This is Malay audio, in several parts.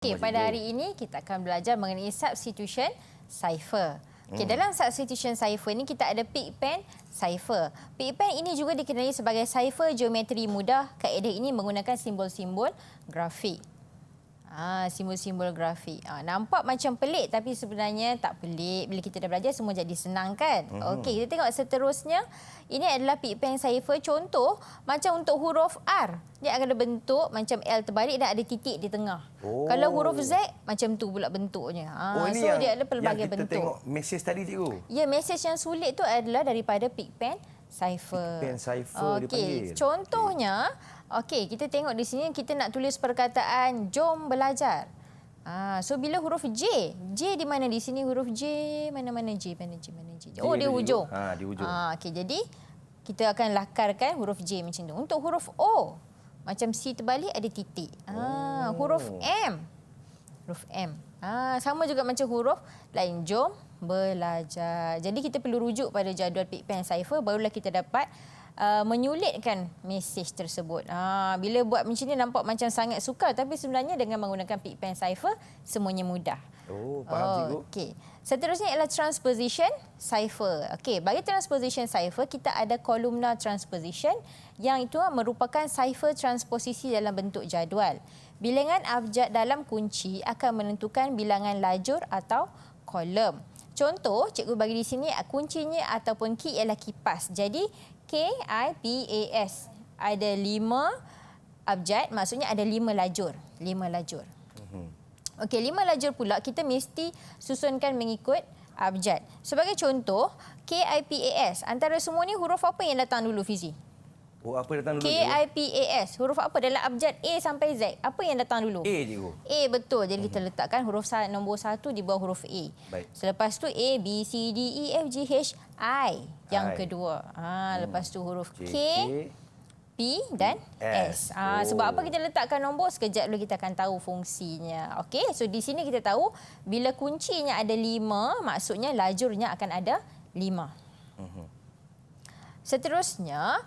Okey, pada hari ini kita akan belajar mengenai substitution cipher. Okey, dalam substitution cipher ni kita ada Pigpen cipher. Pigpen ini juga dikenali sebagai cipher geometri mudah. Kaedah ini menggunakan simbol-simbol grafik. Simbol-simbol grafik. Nampak macam pelik tapi sebenarnya tak pelik. Bila kita dah belajar semua jadi senang kan? Okey, kita tengok seterusnya. Ini adalah Pigpen cipher. Contoh macam untuk huruf R. Dia akan ada bentuk macam L terbalik dan ada titik di tengah. Kalau huruf Z macam tu pula bentuknya. Ini So yang, dia ada pelbagai yang kita bentuk. tengok mesej tadi cikgu. Ya, mesej yang sulit tu adalah daripada Pigpen cipher. Pigpen cipher dipanggil. Contohnya, kita tengok di sini kita nak tulis perkataan jom belajar. So bila huruf J di mana di sini huruf J? Mana J? Oh, dia hujung. Di hujung. Jadi kita akan lakarkan huruf J macam tu. Untuk huruf O, macam C terbalik ada titik. Huruf M. Huruf M. Sama juga macam huruf lain. Jom belajar. Jadi kita perlu rujuk pada jadual Pigpen cipher barulah kita dapat menyulitkan mesej tersebut. Bila buat macam ni nampak macam sangat sukar tapi sebenarnya dengan menggunakan Pigpen cipher semuanya mudah. Faham cikgu. Okey. Seterusnya ialah transposition cipher. Okey, bagi transposition cipher kita ada columnar transposition yang itu merupakan cipher transposisi dalam bentuk jadual. Bilangan abjad dalam kunci akan menentukan bilangan lajur atau kolom. Contoh, cikgu bagi di sini kuncinya ataupun key ialah kipas. Jadi KIPAS ada 5 abjad, maksudnya ada 5 lajur. 5 lajur. Okey, 5 lajur pula kita mesti susunkan mengikut abjad. Sebagai contoh, KIPAS. Antara semua ni huruf apa yang datang dulu, Fizi? Apa datang dulu? KIPAS. Huruf apa dalam abjad A sampai Z? Apa yang datang dulu? A, cikgu. A, betul. Jadi kita letakkan huruf nombor 1 di bawah huruf A. Baik. Selepas tu A, B, C, D, E, F, G, H, I. Yang kedua. Lepas tu huruf K, P dan S. Sebab apa kita letakkan nombor? Sekejap dulu kita akan tahu fungsinya. Okey, so di sini kita tahu bila kuncinya ada 5, maksudnya lajurnya akan ada 5. Seterusnya,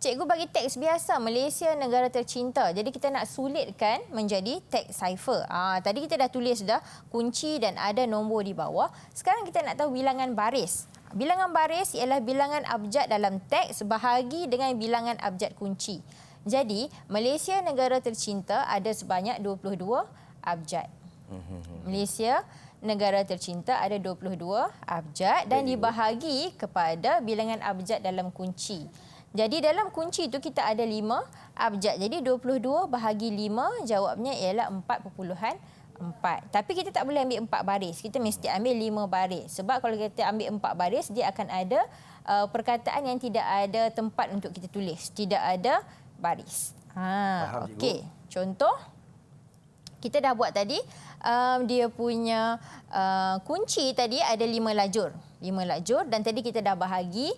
cikgu bagi teks biasa Malaysia negara tercinta. Jadi kita nak sulitkan menjadi teks cipher. Tadi kita dah tulis dah kunci dan ada nombor di bawah. Sekarang kita nak tahu bilangan baris. Bilangan baris ialah bilangan abjad dalam teks bahagi dengan bilangan abjad kunci. Jadi Malaysia negara tercinta ada sebanyak 22 abjad. Malaysia negara tercinta ada 22 abjad dan dibahagi kepada bilangan abjad dalam kunci. Jadi dalam kunci itu kita ada 5 abjad. Jadi 22 bahagi 5 jawabnya ialah 4.4. Tapi kita tak boleh ambil 4 baris. Kita mesti ambil 5 baris. Sebab kalau kita ambil 4 baris, dia akan ada perkataan yang tidak ada tempat untuk kita tulis. Tidak ada baris. Okey. Contoh, kita dah buat tadi. Dia punya kunci tadi ada 5 lajur. 5 lajur dan tadi kita dah bahagi.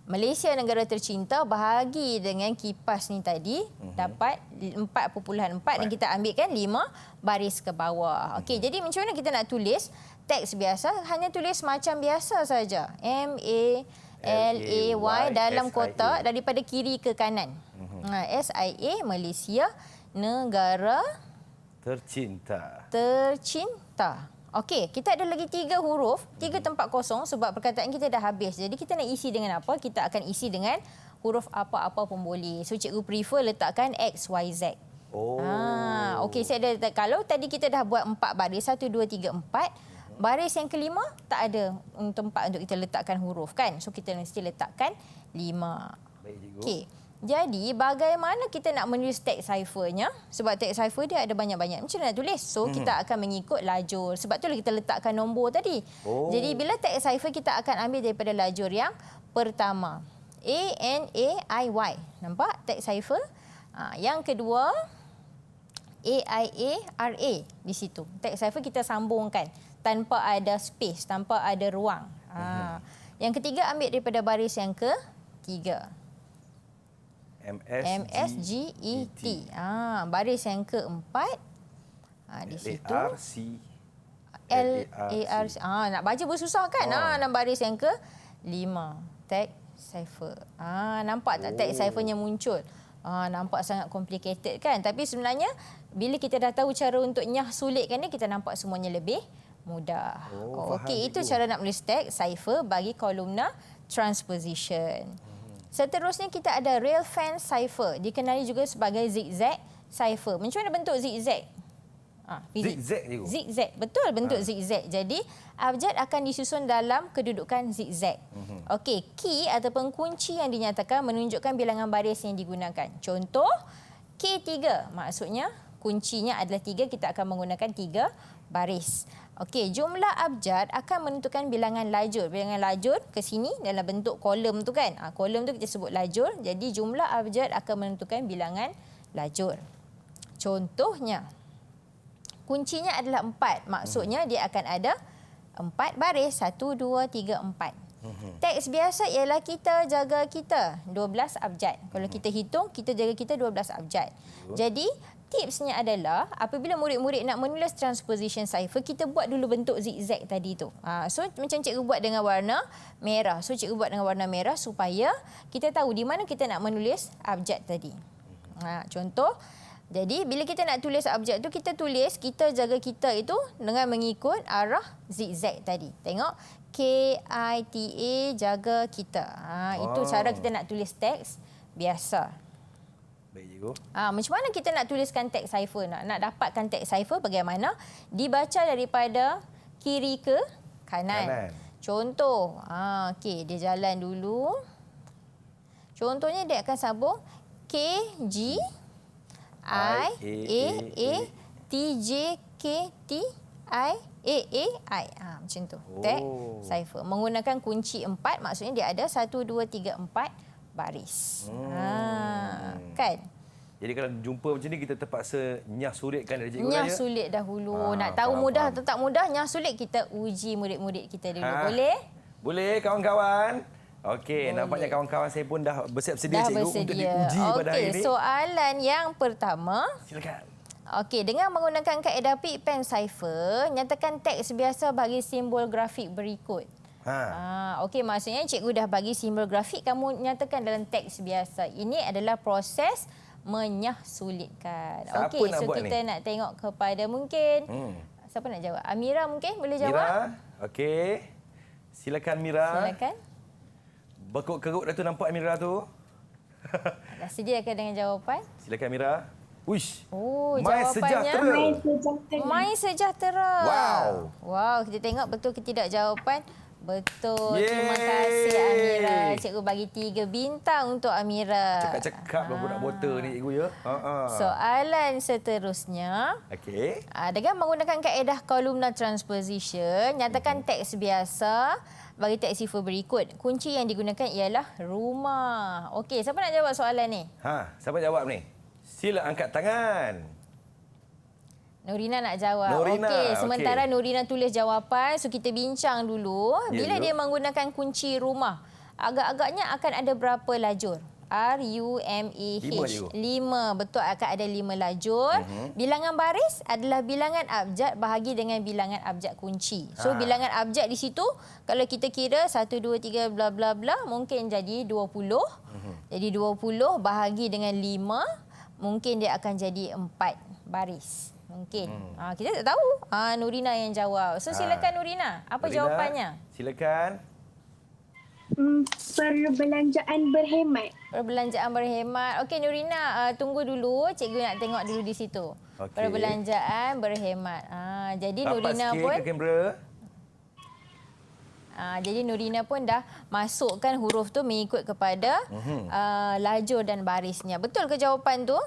Malaysia negara tercinta bahagi dengan kipas ni tadi dapat 4.4 dan kita ambilkan 5 baris ke bawah. Okey, jadi macam mana kita nak tulis teks biasa? Hanya tulis macam biasa saja. MALAY dalam kotak daripada kiri ke kanan. SIA Malaysia negara tercinta. Okey, kita ada lagi 3 huruf, 3 tempat kosong sebab perkataan kita dah habis. Jadi kita nak isi dengan apa? Kita akan isi dengan huruf apa-apa pun boleh. So cikgu prefer letakkan X, Y, Z. Okey, saya ada kalau tadi kita dah buat 4 baris, 1 2 3 4. Baris yang kelima tak ada tempat untuk kita letakkan huruf kan. So kita mesti letakkan 5. Baik, cikgu. Okey. Jadi, bagaimana kita nak menulis teks ciphernya? Sebab teks cipher dia ada banyak-banyak. Macam mana nak tulis? So, kita akan mengikut lajur. Sebab itulah kita letakkan nombor tadi. Jadi, bila teks cipher, kita akan ambil daripada lajur yang pertama. ANAIY. Nampak teks cipher? Yang kedua, AIARA di situ. Teks cipher kita sambungkan tanpa ada space, tanpa ada ruang. Yang ketiga, ambil daripada baris yang ketiga. MSGET. Baris yang keempat. Di situ. LARC. Nak baca pun susah kan? Dan baris yang ke-5. Teks cipher. Nampak tak teks ciphernya muncul? Nampak sangat complicated kan? Tapi sebenarnya bila kita dah tahu cara untuk nyah sulitkan ni, kita nampak semuanya lebih mudah. Oh, faham, Okey, itu cikgu. cara nak menulis teks cipher bagi kolumna transposition. Seterusnya kita ada railfan cipher, dikenali juga sebagai zigzag cipher. Macam mana bentuk zigzag? Fizik. Zigzag, cikgu? Zigzag, betul bentuk zigzag. Jadi abjad akan disusun dalam kedudukan zigzag. Okey, key ataupun kunci yang dinyatakan menunjukkan bilangan baris yang digunakan. Contoh K3, maksudnya kuncinya adalah 3, kita akan menggunakan 3 baris. Okey, jumlah abjad akan menentukan bilangan lajur. Bilangan lajur ke sini dalam bentuk kolom tu kan. Kolom tu kita sebut lajur. Jadi jumlah abjad akan menentukan bilangan lajur. Contohnya, kuncinya adalah 4. Maksudnya dia akan ada 4 baris. 1, 2, 3, 4. Teks biasa ialah kita jaga kita 12 abjad. Kalau kita hitung, kita jaga kita 12 abjad. Jadi, tipsnya adalah apabila murid-murid nak menulis transposition cipher, kita buat dulu bentuk zigzag tadi tu. So, macam cikgu buat dengan warna merah. So, cikgu buat dengan warna merah supaya kita tahu di mana kita nak menulis abjad tadi. Contoh, jadi bila kita nak tulis abjad tu, kita tulis kita jaga kita itu dengan mengikut arah zigzag tadi. Tengok, KITA jaga kita. Itu cara kita nak tulis teks biasa. Baik, cikgu. Macam mana kita nak tuliskan teks cipher? Nak dapatkan teks cipher bagaimana? Dibaca daripada kiri ke kanan. Contoh, okey, dia jalan dulu. Contohnya dia akan sambung K, G, I, A, T, J, K, T, I, A, I. Macam tu. Teks cipher. Menggunakan kunci 4, maksudnya dia ada 1, 2, 3, 4 baris. Kan? Jadi kalau jumpa macam ni, kita terpaksa nyah sulitkan dari cikgu Nyah saja. sulit dahulu. Nak tahu mudah atau tak mudah, nyah sulit, kita uji murid-murid kita dulu. Boleh? Boleh, kawan-kawan. Okey, nampaknya kawan-kawan saya pun dah bersiap sedia, cikgu, untuk diuji pada hari ini. Okey, soalan yang pertama. Silakan. Okey, dengan menggunakan kaedah Pig Pen Cipher, nyatakan teks biasa bagi simbol grafik berikut. Okey, maksudnya cikgu dah bagi simbol grafik, kamu nyatakan dalam teks biasa. Ini adalah proses menyah sulitkan. Okey, so kita nak tengok kepada mungkin siapa nak jawab? Amira mungkin boleh jawab? Mira, okey. Silakan Mira. Silakan. Bekuk keruk dah tu nampak Mira tu. Dah sediakan dengan jawapan? Silakan Mira. Uish. Jawapannya sejahtera. My Sejahtera. Wow, kita tengok betul ke tidak jawapan. Betul. Terima kasih Amira. Cikgu bagi 3 bintang untuk Amira. Cakap-cakap budak botol ni, cikgu ya. Soalan seterusnya. Okey. Dengan menggunakan kaedah kolumna transposition, nyatakan teks biasa bagi teks cipher berikut. Kunci yang digunakan ialah rumah. Okey, siapa nak jawab soalan ni? Siapa jawab ni? Sila angkat tangan. Nurina nak jawab. Nurina, Okey, sementara Nurina tulis jawapan, so kita bincang dulu. Bila dia menggunakan kunci rumah, agak-agaknya akan ada berapa lajur? RUMAH. 5. Betul, akan ada 5 lajur. Bilangan baris adalah bilangan abjad bahagi dengan bilangan abjad kunci. So bilangan abjad di situ kalau kita kira 1 2 3 bla bla bla mungkin jadi 20. Jadi 20 bahagi dengan 5 mungkin dia akan jadi 4 baris. Mungkin. Kita tak tahu. Nurina yang jawab. So silakan Nurina. Apa Nurina, jawapannya? Silakan. Perbelanjaan berhemat. Perbelanjaan berhemat. Okey Nurina, tunggu dulu. Cikgu nak tengok dulu di situ. Okey. Perbelanjaan berhemat. Jadi Nurina sikit pun ke kamera. jadi Nurina pun dah masukkan huruf tu mengikut kepada lajur dan barisnya. Betul ke jawapan tu?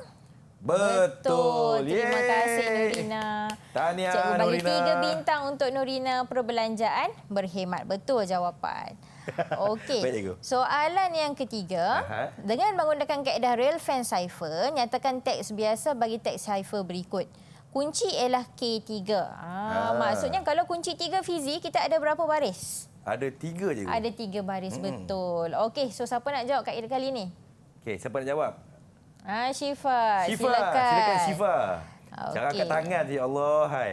Betul. Terima kasih Nurina. Tahniah Cikgu bagi Nurina. 3 bintang untuk Nurina. Perbelanjaan berhemat. Betul jawapan. Okey. Baik, cikgu. Soalan yang ketiga. Dengan menggunakan kaedah railfan cipher, nyatakan teks biasa bagi teks cipher berikut. Kunci ialah K3. Maksudnya kalau kunci 3 fizi, kita ada berapa baris? Ada 3 je. Ada 3 baris, betul. Okey, so siapa nak jawab kaedah kali ni? Okey, siapa nak jawab? Syifa. Silakan Syifa. Cara Okey. angkat tangan je, Allah. Hai.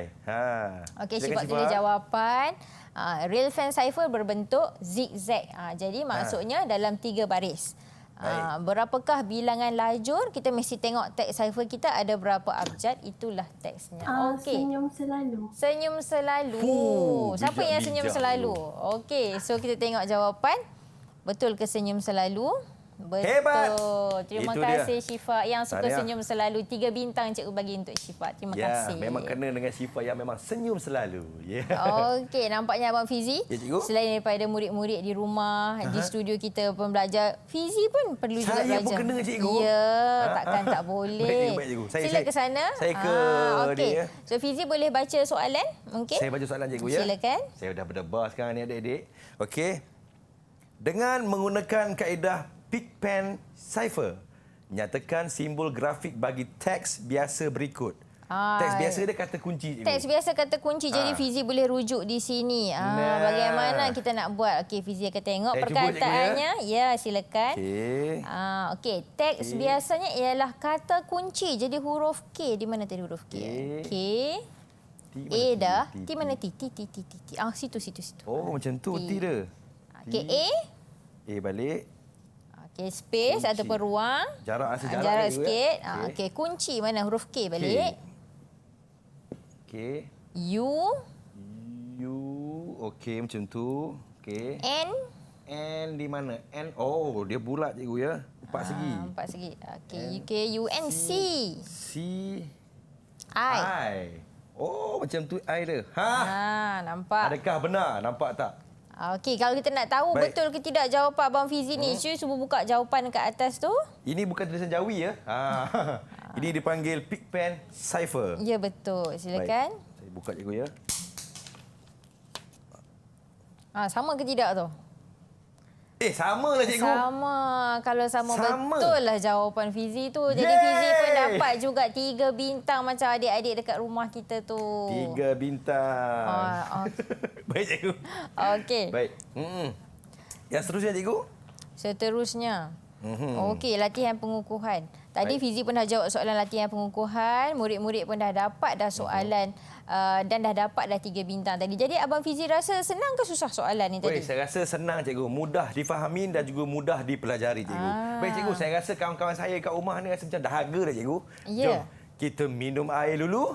Okey, Silakan, Syifa tulis jawapan. Railfan cipher berbentuk zigzag. Jadi maksudnya dalam 3 baris. Berapakah bilangan lajur? Kita mesti tengok teks cipher kita ada berapa abjad. Itulah teksnya. Okey. Senyum selalu. Senyum selalu. Siapa yang senyum selalu? Okey, so kita tengok jawapan. Betul ke senyum selalu? Betul. Hebat. Terima Itu kasih dia. Syifa yang suka Tahniah. senyum selalu. 3 bintang cikgu bagi untuk Syifa. Terima kasih. Memang kena dengan Syifa yang memang senyum selalu. Okey, nampaknya Abang Fizi. Ya, cikgu. Selain daripada murid-murid di rumah, di studio kita pembelajar, Fizi pun perlu juga Saya belajar. pun kena, cikgu. Ya, takkan tak boleh. Baik, cikgu. Sila ke sana. Saya ke okey. dia. So Fizi boleh baca soalan mungkin? Saya baca soalan cikgu ya. Silakan. Saya dah berdebar sekarang ni adik-adik. Okey. Dengan menggunakan kaedah Picpan Cipher, nyatakan simbol grafik bagi teks biasa berikut. Teks biasa dia kata kunci cikgu. Teks biasa kata kunci. Jadi Fizi boleh rujuk di sini. Bagaimana kita nak buat? Okey, Fizi akan tengok Saya cuba, perkataannya. Ya, silakan. Okey. Okey, teks biasanya ialah kata kunci. Jadi huruf K. Di mana tadi huruf K? K. A dah. T mana T? T. Situ. Oh, macam tu T dia. Okey, A. A balik. Okey, space Kunci. ataupun ruang. Jarak sejarak Jarak cikgu, sikit. ya. Okey, kunci mana huruf K balik. Okey. U. U. Okey, macam tu. Okey. N. N di mana? N. Oh, dia bulat cikgu ya. 4 segi. 4 segi. Okey, UK, U, N, C. C. I. Oh, macam tu I dia. Nampak. Adakah benar? Nampak tak? Okey, kalau kita nak tahu Baik. betul ke tidak jawapan Abang Fizi ni, cuba buka jawapan kat atas tu. Ini bukan tulisan Jawi ya. Ini dipanggil Picpan Cipher. Ya, betul. Silakan. Baik. Saya buka cikgu ya. Sama ke tidak tu? Sama lah cikgu. Sama. Kalau sama, Sama. betul lah jawapan Fizi tu. Jadi Yeay! Fizi pun dapat juga 3 bintang macam adik-adik dekat rumah kita tu. 3 bintang. Baik cikgu. Okey. Baik. Yang seterusnya cikgu? Seterusnya. Okey, latihan pengukuhan. Tadi Fizi pun dah jawab soalan latihan pengukuhan. Murid-murid pun dah dapat dah soalan dan dah dapat dah 3 bintang tadi. Jadi Abang Fizi rasa senang ke susah soalan ni tadi? Saya rasa senang cikgu. Mudah difahami dan juga mudah dipelajari cikgu. Baik cikgu, saya rasa kawan-kawan saya kat rumah ni rasa macam dahaga dah cikgu. Ya. Jom kita minum air dulu.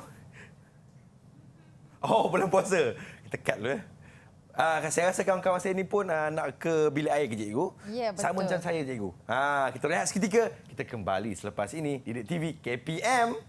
Oh, bulan puasa. Kita cut dulu ya. Saya rasa kawan-kawan saya ni pun nak ke bilik air ke cikgu. Ya, betul. Sama macam saya cikgu. Kita rehat seketika. Kita kembali selepas ini di Didik TV KPM.